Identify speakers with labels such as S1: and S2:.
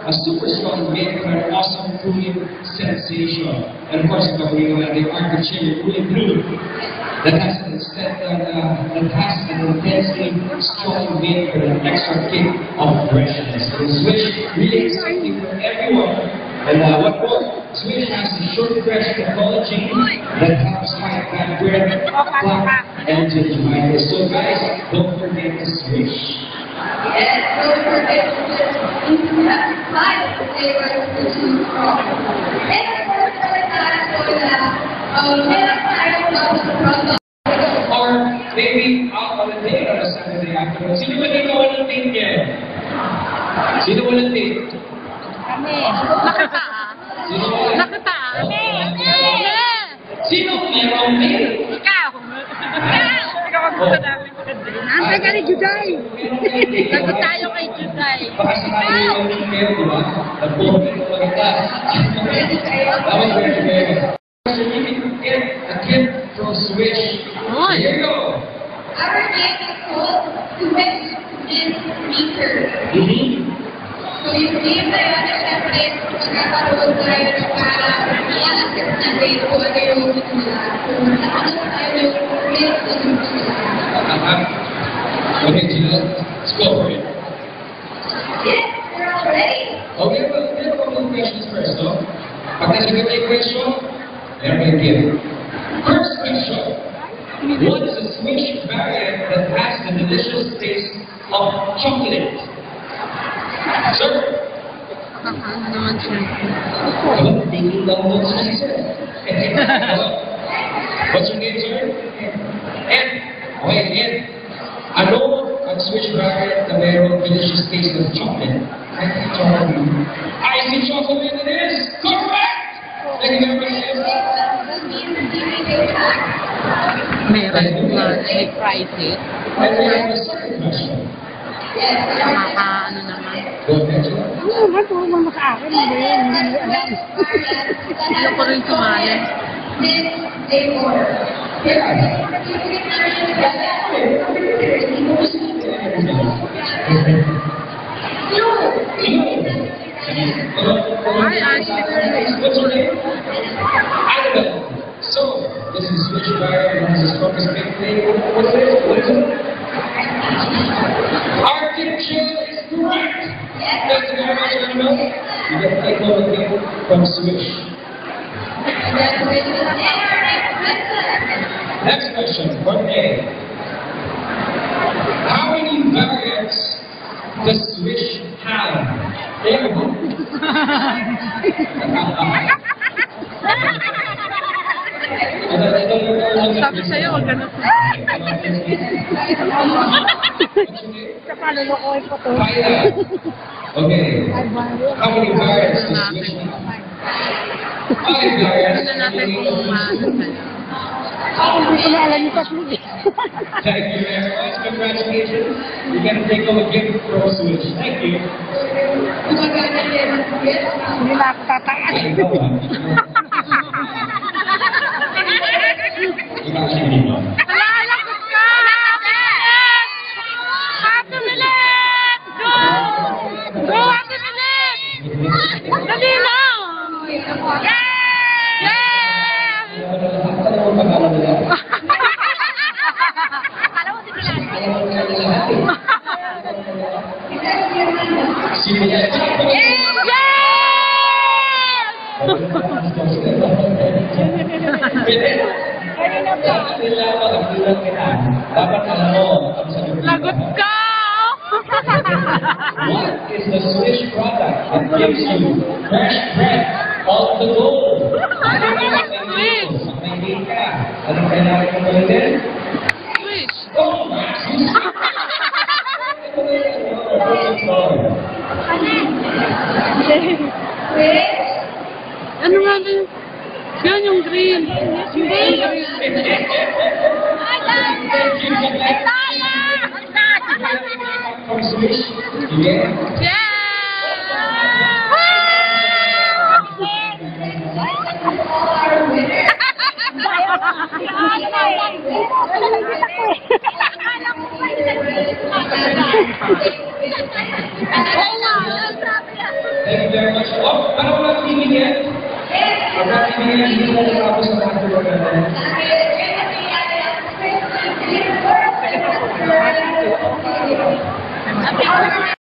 S1: a super strong mid with an awesome cooling sensation. And of course, we have the Arca Cherry Cooling Blue that has an intensely strong mid with an extra kick of freshness. The Switch really exciting for everyone. And what more? Switch has a short press technology that helps fight bad breath, clock, and gingivitis. So guys, don't forget to switch.
S2: Yes, don't forget to switch. You have to buy the flavor to choose from. And of course, for that,
S1: or maybe out on a date on a Saturday afternoon. Sino ba dito walang date niya? Sino walang date?
S3: Kami. Nakita.
S1: Sino merong date?
S3: Ikaw. Ikaw ang gusto namin. Nantay ka ni Juday. Nagod tayo kay Juday.
S1: Baka sinabi yung email, di ba? Nagbuhin ko maganda. That was very good. So you can get a gift from Switch. Here you go.
S2: Our gift is called Switch and Speaker. So yung game na yun, syempre, magkakaroon tayo ng parang i-assess na grade kung ano yung gusto nila. Kung ano tayo yung grade na gusto nila.
S1: Okay, Gina, let's go for it.
S2: Yes, we're all ready.
S1: Okay, well, we have a couple of questions first, no? Pag nasagot yung question, meron kayong gift. First question. What is a Switch variant that has the delicious taste of chocolate? Sir?
S3: Ano naman siya?
S1: Well, thinking lang doon sa sir. What's your name, sir? Ed. Okay, Ed. Ano ang Switch variant na mayroong delicious taste of chocolate? I see chocolate. I see chocolate it is! Correct! Thank you very much, Ed.
S3: Meron ba? May prices?
S1: And we have a second question.
S3: Ano naman?
S1: Go ahead, sir.
S3: Ba't mo sa akin? Hindi mo alam. Hindi ko rin sumali.
S1: What's your name? Annabelle. So, this is Switch variant. This is strongest big thing. What is it? What is it? Architecture is correct. Thank you very much, Annabelle. You get to take home a gift from Switch. Next question, part A. How many variants does Switch have?
S3: Sabi sa'yo, huwag ganun. Kapalulukoy ko to.
S1: Okay. How many variants does Switch have? 5 variants.
S3: Ano natin kung maano sa'yo.
S4: Hindi ko na alam yung tatlo eh.
S1: Thank you very much. Congratulations. You can take home a gift from Switch. Thank you.
S4: Hindi na ako tataas.
S3: Lalakot ka! Happy Milet! Go! Go, Happy Milet! Dali na! Yeah! Lagot ka!
S1: What is the Switch product that gives you fresh breath on the go?
S3: Switch!
S1: Anong kailangan mo ulitin?
S3: Switch!
S1: Oh,
S3: Ano nga ba yun? Yan yung green. Hindi.
S1: From Switch? Yeah.
S4: Yeah!
S1: Thank you very much. Oh, parang walang tingin yan. Walang tingin yan. Hindi na natapos ang ating program.
S2: Dahil,